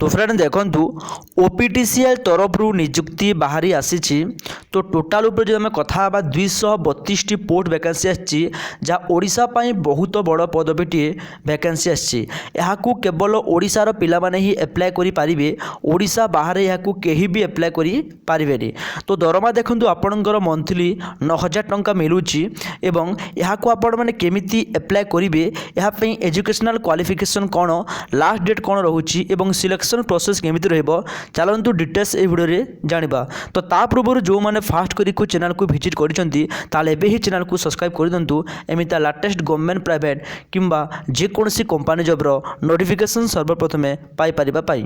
तो फ्रेंड देखु ओपीटीसीएल तरफ निजुक्ति बाहरी आसी तो टोटाल उपर जो आम कथा 232 टी पोस्ट वैकेंसी आसी जहाँ ओडिशा पाई बहुत बड़ पदवीटे वैकेंसी आसी केवल ओडिशार पिला माने ही एप्लाय करि पारिबे। ओडिशा बाहर यहाँ कहीं भी एप्लाय करि पारिबेनी। तो दरमा देखंतु आपणकर मंथली 9,000 टंका मिलुची एवं यहाँ आपण माने केमिति एप्लाय करिवे यहाँ पे एजुकेशनल क्वालिफिकेशन कौन लास्ट डेट कौन रोची एवं सिलेक्शन प्रोसेस केमिति रहबो चलंतु डिटेल्स ए वीडियो रे जानिबा। तो ता पूर्व जो माने फास्ट करी को चैनल को विजिट करिसंती ताले एबे ही चैनल को सब्सक्राइब कर दिंतु एमिता लेटेस्ट गवर्नमेंट प्राइवेट किंबा जे कोनसी कंपनी जॉब रो नोटिफिकेशन सर्वप्रथमे पाई परिबा पाई।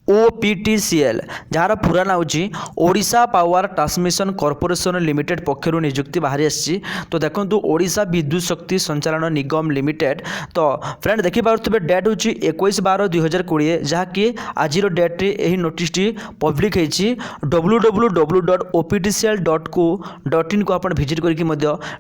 ओपीटीसीएल जार पूरा ना Odisha power transmission corporation limited पक्षर निजुक्ति बाहरी आसी। तो देखो ओडिशा विद्युत शक्ति संचालन निगम लिमिटेड। तो फ्रेंड देखिपे डेट हूँ 21/12/2020 जहाँकि आज डेट रे यही नोटिस पब्लिक होती www.optcl.co.in को आप भिजिट करके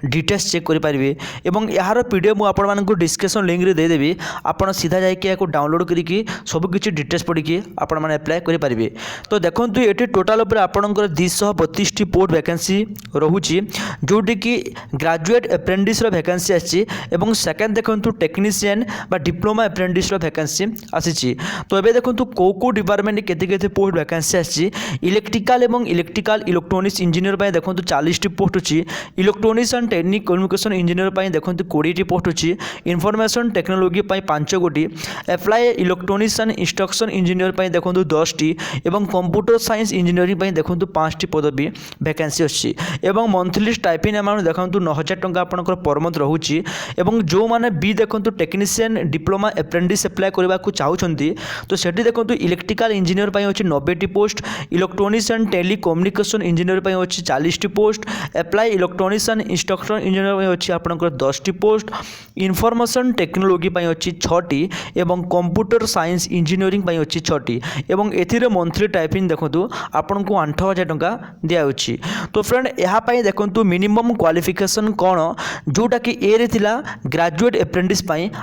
डिटेल्स चेक करेंगे और यार पीडीएफ मुझे डिस्क्रिप्शन लिंक रे देदेवी आप सीधा जाकि डाउनलोड करके सबकि डिटेल्स पढ़ी आप मैंने अप्लाई करेंगे। तो देखो ये टोटाल उपर आपंकर 232 टी पोस्ट वैकेंसी रोचे जोटी कि ग्रेजुएट एप्रेंटिस वैकेंसी आसी और सेकेंड देखो टेक्नीशियन बा डिप्लोमा एप्रेंटिस वैकेंसी आसी। तो ये देखो कौ कौ डिपार्टमेंट केते पोस्ट वैकेंसी आसी। इलेक्ट्रिकल और इलेक्ट्रिकल इलेक्ट्रोनिक्स इंजीनियर देखो 40 टी पोस्ट अच्छी। इलेक्ट्रोनिक्स एंड टेलीकम्युनिकेशन इंजीनियर देखो 20 टी पोस्ट अच्छी। इनफॉरमेशन टेक्नोलॉजी 5 गोटी। Apply electronics and instruction engineer देखो 10 टी एवं कंप्यूटर साइंस इंजीनियरिंग देखो 5 टी पदवी वैकेंसी अच्छी। एवं मंथली स्टाइपेंड अमाउंट देखो 9,000 टंका आपंकर पर मंथ रोचे। एवं जो मैंने भी देखो टेक्नीशियन डिप्लोमा एप्रेंटिस एप्लाय करने को चाहते तो सेठी देखो इलेक्ट्रिकल इंजीनियर अच्छी 90 T post. Electronics and telecommunication engineer अच्छी 40 T post. Apply electronics and instruction engineer अच्छी आपंकर 10 टी पोस्ट। इनफॉरमेशन टेक्नोलॉजी अच्छी 6 टी एवं कंप्यूटर साइंस इंजीनियरिंग अच्छी 6 टी एवं एथिरे मंथली टाइपिंग देखो आपन को 8,000 टंका दियाउछि। तो फ्रेंड यहाँ देखो मिनिमम क्वालिफिकेशन कौन जोटा कि ए रे थिला ग्रेजुएट एप्रेंटिस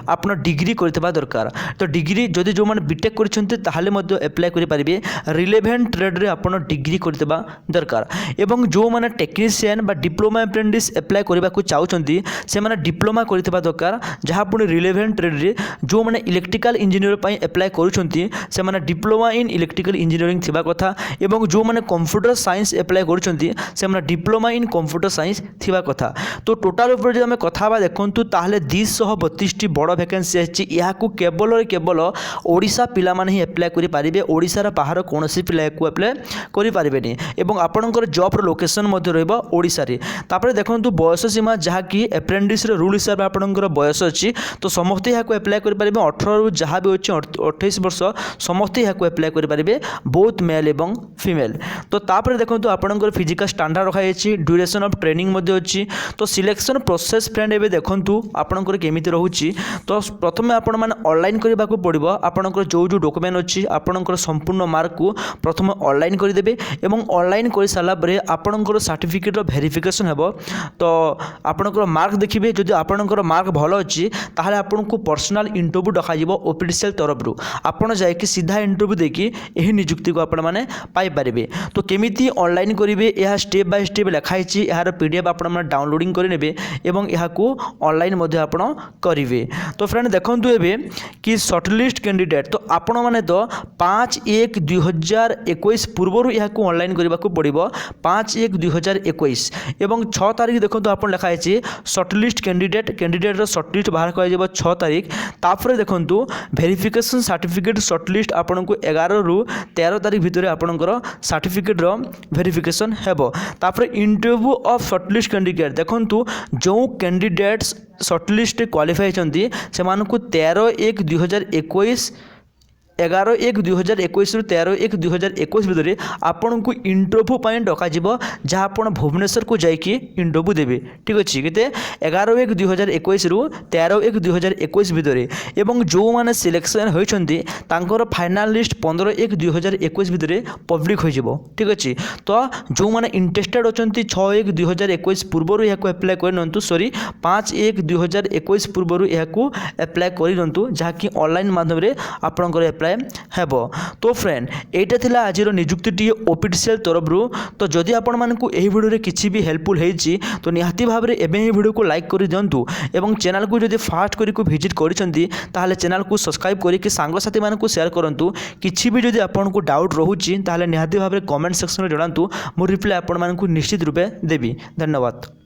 आप डिग्री करथिबा दरकार। तो डिग्री जदि जो मैंने बीटेक करछन्ते ताहाले मध्य एप्लाय करि परिबे। रिलेवेंट ट्रेड रे आपन डिग्री करथिबा दरकार। एवं जो मैंने टेक्नीशियन बा डिप्लोमा एप्रेंटिस एप्लाय करबा को चाहउछन्ती से माने डिप्लोमा करथिबा दरकार। जहाँ पुणी रिलेवेंट ट्रेड रे जो मैंने इलेक्ट्रिकल इंजीनियर एप्लाय करूछन्ती से माने डिप्लोमा इन इलेक्ट्रिकल इंजीनियरिंग थिबा कथा। एवं जो मैंने कंप्यूटर साइंस एप्लाय करूछन्ती से माने डिप्लोमा इन कंप्यूटर साइंस थिबा कथा। तो टोटाल ऊपर जो आम कथा देखंतु ताहले 232 टी बड़ वैकेंसी आछि। याकू केवल ओडिशा पिला माने ही एप्लाय करि पारिबे। ओडिशार बाहर कोनोसी पिला को एप्लाय करि पारिबेनी एवं आपनकर जॉब लोकेशन मध्ये रहबो ओडिशा रे। तापर देखंतु बयस सीमा जहाँ कि एप्रेंटिस रे रूल हिसाब से आपनकर बयस अछि तो समस्त याकू एप्लाय करि पारिबे। 18 रु जहाँ भी अछि 28 वर्ष समस्त याकू एप्लाय करि पारिबे बोथ मेल एवं फीमेल। तो तापर देखंतु आपनकर फिजिकल स्टैंडर्ड रखा जायछि। ड्यूरेशन ऑफ ट्रेनिंग मध्ये अछि। तो सिलेक्शन प्रोसेस फ्रेंड एबे देखंतु आपनकर केमिति रहउछि। तो प्रथमे आपण माने ऑनलाइन करबा को पड़िबो। आपनकर जो डॉक्यूमेंट अछि आपनकर संपूर्ण मार्क को प्रथमे ऑनलाइन कर देबे एवं ऑनलाइन कर साला परे आपनकर सर्टिफिकेट रो वेरिफिकेशन हेबो। तो आपनकर मार्क देखिबे जदि आपनकर मार्क भलो अछि ताहाले आपनको पर्सनल इंटरव्यू डका जिवो ओपीटीसीएल तरफ रु। आपण जायकि सीधा इंटरव्यू देखि यही नियुक्ति को आपण माने पाई परिबे। तो केमिति ऑनलाइन करिवे यह स्टेप बाय स्टेप लिखाई छी। यार पीडीएफ आपण माने डाउनलोडिंग करि नेबे एवं यहा को ऑनलाइन मध्ये आपण करिवे। तो फ्रेंड देखंतु एबे कि शॉर्टलिस्ट कैंडिडेट तो आपण माने तो 5/1/2021 पूर्व यहा को ऑनलाइन करबा को पड़िबो। 5/1/2021 एवं 6 तारिख देखंतु आपण लिखाई छी शॉर्टलिस्ट कैंडिडेट रो शॉर्टलिस्ट बाहर करा जेबो 6 तारिख। तापर देखंतु वेरिफिकेशन सर्टिफिकेट शॉर्टलिस्ट आपण को 11 रु 13 तारिख भितर आपणकर सर्टिफिकेट रो वेरिफिकेशन हेबो। तापर इंटरव्यू ऑफ शॉर्टलिस्ट कैंडिडेट देखंतु जो कैंडिडेट्स शॉर्टलिस्ट क्वालिफाई होती से 13/1/2021 11/1/2021 ରୁ 13/1/2021 ଭିତରେ ଆପଣଙ୍କୁ ଇଣ୍ଟରଭ୍ୟୁ ପାଇଁ ଡକାଯିବ, ଯାହା ଆପଣ ଭୁବନେଶ୍ୱରକୁ ଯାଇକି ଇଣ୍ଟରଭ୍ୟୁ ଦେବେ। ଠିକ୍ ଅଛି, କେତେ 11/1/2021 ରୁ 13/1/2021 ଭିତରେ। ଏବଂ ଯେଉଁମାନେ ସିଲେକ୍ସନ୍ ହୋଇଛନ୍ତି ତାଙ୍କର ଫାଇନାଲ୍ ଲିଷ୍ଟ 15/1/2021 ଭିତରେ ପବ୍ଲିକ୍ ହୋଇଯିବ। ଠିକ୍ ଅଛି, ତ ଯେଉଁମାନେ ଇଣ୍ଟରେଷ୍ଟେଡ୍ ଅଛନ୍ତି 6/1/2021 ପୂର୍ବରୁ ଏହାକୁ ଆପ୍ଲାଏ କରିନିଅନ୍ତୁ, 5/1/2021 ପୂର୍ବରୁ ଏହାକୁ ଆପ୍ଲାଏ କରିନିଅନ୍ତୁ, ଯାହାକି ଅନଲାଇନ୍ ମାଧ୍ୟମରେ ଆପଣଙ୍କର ଆପ୍ଲାଏ ହେବ। ତ ଫ୍ରେଣ୍ଡ, এইটা ଥିଲା ଆଜିର ନିଯୁକ୍ତିଟିଏ ଅଫିସିଆଲ ତରଫରୁ। ତ ଯଦି ଆପଣମାନଙ୍କୁ ଏହି ଭିଡ଼ିଓରେ କିଛି ବି ହେଲ୍ପଫୁଲ୍ ହେଇଛି ତ ନିହାତି ଭାବରେ ଏବେ ହିଁ ଭିଡ଼ିଓକୁ ଲାଇକ୍ କରିଦିଅନ୍ତୁ ଏବଂ ଚ୍ୟାନେଲକୁ ଯଦି ଫାଷ୍ଟ କରିକୁ ଭିଜିଟ୍ କରିଛନ୍ତି ତାହେଲେ ଚ୍ୟାନେଲକୁ ସବସ୍କ୍ରାଇବ୍ କରିକି ସାଙ୍ଗସାଥିମାନଙ୍କୁ ସେୟାର କରନ୍ତୁ। କିଛି ବି ଯଦି ଆପଣଙ୍କୁ ଡାଉଟ୍ ରହୁଛି ତାହେଲେ ନିହାତି ଭାବରେ କମେଣ୍ଟ ସେକ୍ସନରେ ଜଣାନ୍ତୁ, ମୁଁ ରିପ୍ଲାଏ ଆପଣମାନଙ୍କୁ ନିଶ୍ଚିତ ରୂପେ ଦେବି। ଧନ୍ୟବାଦ।